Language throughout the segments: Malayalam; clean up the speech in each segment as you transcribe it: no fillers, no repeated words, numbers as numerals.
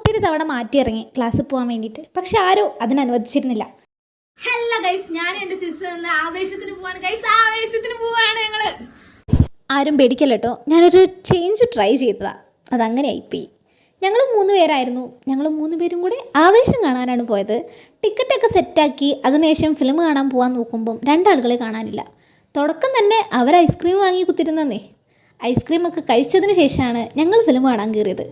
ഒത്തിരി തവണ മാറ്റിയിറങ്ങി ക്ലാസ്സിൽ പോകാൻ വേണ്ടിയിട്ട്. പക്ഷെ ആരോ അതിനനുവദിച്ചിരുന്നില്ല. ഹലോ ഗൈസ്, ഞാൻ എന്റെ സിസ്റ്റർ ആവേശത്തിന് പോവാണ് ഗൈസ്, ആവേശത്തിന് പോവാണ് ഞങ്ങള്. ആരും പേടിക്കല്ല കേട്ടോ, ഞാനൊരു ചേഞ്ച് ട്രൈ ചെയ്തതാ, അതങ്ങനെ ആയിപ്പോയി. ഞങ്ങൾ 3 പേരായിരുന്നു. ഞങ്ങൾ 3 പേരും കൂടെ ആവേശം കാണാനാണ് പോയത്. ടിക്കറ്റൊക്കെ സെറ്റാക്കി അതിനുശേഷം ഫിലിം കാണാൻ പോകാൻ നോക്കുമ്പം 2 ആളുകളെ കാണാനില്ല. തുടക്കം തന്നെ അവർ ഐസ്ക്രീം വാങ്ങി കുത്തിരുന്നേ. ഐസ്ക്രീമൊക്കെ കഴിച്ചതിന് ശേഷമാണ് ഞങ്ങൾ ഫിലിം കാണാൻ കയറിയത്.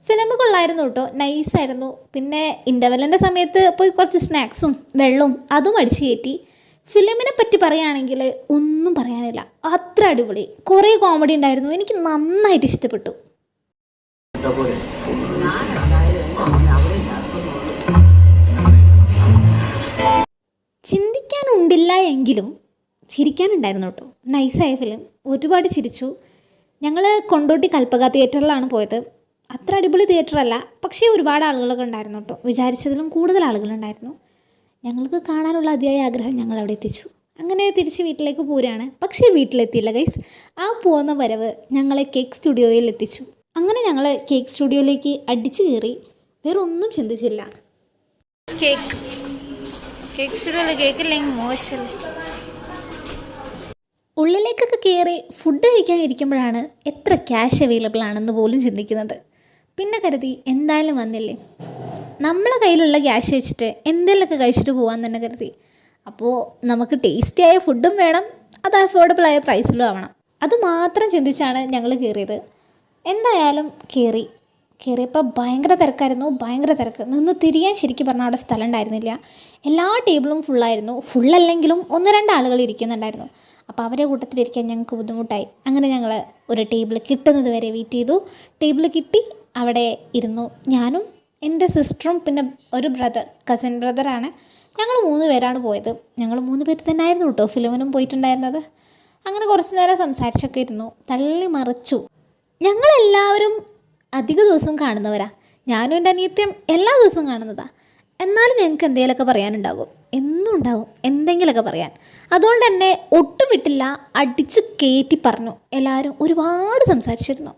ഫിലിം കൊള്ളായിരുന്നു കേട്ടോ, നൈസായിരുന്നു. പിന്നെ ഇൻ്റർവെല്ലിൻ്റെ സമയത്ത് പോയി കുറച്ച് സ്നാക്സും വെള്ളവും അതും അടിച്ചു കയറ്റി. ഫിലിമിനെ പറ്റി പറയുകയാണെങ്കിൽ ഒന്നും പറയാനില്ല, അത്ര അടിപൊളി. കുറേ കോമഡി ഉണ്ടായിരുന്നു, എനിക്ക് നന്നായിട്ട് ഇഷ്ടപ്പെട്ടു. ചിന്തിക്കാനുണ്ടില്ല എങ്കിലും ചിരിക്കാനുണ്ടായിരുന്നു കേട്ടോ. നൈസായ ഫിലിം, ഒരുപാട് ചിരിച്ചു. ഞങ്ങൾ കൊണ്ടോട്ടി കൽപ്പക തിയേറ്ററിലാണ് പോയത്. അത്ര അടിപൊളി തിയേറ്ററല്ല, പക്ഷേ ഒരുപാട് ആളുകളൊക്കെ ഉണ്ടായിരുന്നു കേട്ടോ. വിചാരിച്ചതിലും കൂടുതൽ ആളുകളുണ്ടായിരുന്നു. ഞങ്ങൾക്ക് കാണാനുള്ള അതിയായ ആഗ്രഹം ഞങ്ങൾ അവിടെ എത്തിച്ചു. അങ്ങനെ തിരിച്ച് വീട്ടിലേക്ക് പോരുകയാണ്. പക്ഷേ വീട്ടിലെത്തിയില്ല ഗൈസ്. ആ പോകുന്ന വരവ് ഞങ്ങളെ കേക്ക് സ്റ്റുഡിയോയിൽ എത്തിച്ചു. അങ്ങനെ ഞങ്ങൾ കേക്ക് സ്റ്റുഡിയോയിലേക്ക് അടിച്ചു കയറി. വേറെ ഒന്നും ചിന്തിച്ചില്ല. കേക്ക് സ്റ്റുഡിയോയിൽ കേക്കില്ലെങ്കിൽ മോശമല്ലേ. ഉള്ളിലേക്കൊക്കെ കയറി ഫുഡ് കഴിക്കാൻ ഇരിക്കുമ്പോഴാണ് എത്ര ക്യാഷ് അവൈലബിൾ ആണെന്ന് പോലും ചിന്തിക്കുന്നത്. പിന്നെ കരുതി എന്തായാലും വന്നില്ലേ, നമ്മളെ കയ്യിലുള്ള ക്യാഷ് വെച്ചിട്ട് എന്തെങ്കിലുമൊക്കെ കഴിച്ചിട്ട് പോകാൻ തന്നെ കരുതി. അപ്പോൾ നമുക്ക് ടേസ്റ്റിയായ ഫുഡും വേണം, അത് അഫോർഡബിളായ പ്രൈസിലും ആവണം. അതുമാത്രം ചിന്തിച്ചാണ് ഞങ്ങൾ കയറിയത്. എന്തായാലും കയറിയപ്പോൾ ഭയങ്കര തിരക്കായിരുന്നു, ഭയങ്കര തിരക്ക്. നിന്ന് തിരിയാൻ ശരിക്കും പറഞ്ഞാൽ അവിടെ സ്ഥലം ഉണ്ടായിരുന്നില്ല. എല്ലാ ടേബിളും ഫുള്ളായിരുന്നു. ഫുള്ളല്ലെങ്കിലും 1-2 ആളുകൾ ഇരിക്കുന്നുണ്ടായിരുന്നു. അപ്പോൾ അവരെ കൂട്ടത്തിലിരിക്കാൻ ഞങ്ങൾക്ക് ബുദ്ധിമുട്ടായി. അങ്ങനെ ഞങ്ങൾ ഒരു ടേബിൾ കിട്ടുന്നത് വരെ വെയിറ്റ് ചെയ്തു. ടേബിൾ കിട്ടി, അവിടെ ഇരുന്നു. ഞാനും എൻ്റെ സിസ്റ്ററും പിന്നെ ഒരു കസിൻ ബ്രദറാണ്. ഞങ്ങൾ 3 പേരാണ് പോയത്. ഞങ്ങൾ 3 പേര് തന്നെ ആയിരുന്നു കേട്ടോ ഫിലിമിനും പോയിട്ടുണ്ടായിരുന്നത്. അങ്ങനെ കുറച്ച് നേരം സംസാരിച്ചൊക്കെ ഇരുന്നു, തള്ളി മറിച്ചു. ഞങ്ങളെല്ലാവരും അധിക ദിവസവും കാണുന്നവരാ. ഞാനും എൻ്റെ അനിയത്തിയും എല്ലാ ദിവസവും കാണുന്നതാണ്. എന്നാലും ഞങ്ങൾക്ക് എന്തെങ്കിലുമൊക്കെ പറയാനുണ്ടാകും, എന്നും ഉണ്ടാകും എന്തെങ്കിലുമൊക്കെ പറയാൻ. അതുകൊണ്ട് തന്നെ ഒട്ടും വിട്ടില്ല, അടിച്ച് കയറ്റി പറഞ്ഞു. എല്ലാവരും ഒരുപാട് സംസാരിച്ചിരുന്നു.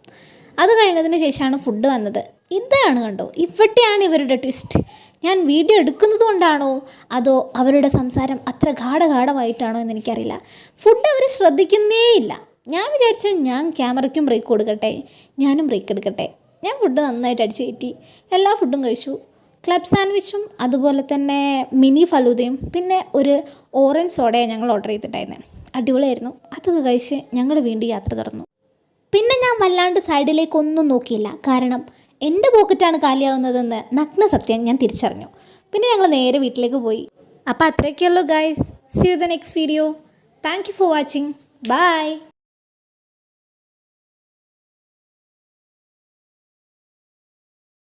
അത് കഴിഞ്ഞതിന് ശേഷമാണ് ഫുഡ് വന്നത്. ഇതാണ് കണ്ടോ, ഇവിടെയാണ് ഇവരുടെ ട്വിസ്റ്റ്. ഞാൻ വീഡിയോ എടുക്കുന്നത് കൊണ്ടാണോ അതോ അവരുടെ സംസാരം അത്ര ഗാഢമായിട്ടാണോ എന്ന് എനിക്കറിയില്ല. ഫുഡ് അവർ ശ്രദ്ധിക്കുന്നേയില്ല. ഞാൻ വിചാരിച്ചു ഞാൻ ക്യാമറയ്ക്കും ബ്രേക്ക് കൊടുക്കട്ടെ, ഞാനും ബ്രേക്ക് എടുക്കട്ടെ. ഞാൻ ഫുഡ് നന്നായിട്ട് അടിച്ച് കയറ്റി, എല്ലാ ഫുഡും കഴിച്ചു. ക്ലബ് സാൻഡ്വിച്ചും അതുപോലെ തന്നെ മിനി ഫലൂദയും പിന്നെ ഒരു ഓറഞ്ച് സോഡയാണ് ഞങ്ങൾ ഓർഡർ ചെയ്തിട്ടുണ്ടായിരുന്നത്. അടിപൊളിയായിരുന്നു. അതൊക്കെ കഴിച്ച് ഞങ്ങൾ വീണ്ടും യാത്ര തുടർന്നു. പിന്നെ ഞാൻ വല്ലാണ്ട് സൈഡിലേക്കൊന്നും നോക്കിയില്ല, കാരണം എൻ്റെ പോക്കറ്റാണ് കാലിയാവുന്നതെന്ന് നഗ്ന സത്യം ഞാൻ തിരിച്ചറിഞ്ഞു. പിന്നെ ഞങ്ങൾ നേരെ വീട്ടിലേക്ക് പോയി. അപ്പോൾ അത്രയൊക്കെയുള്ളൂ guys. See you the next video. Thank you for watching. By.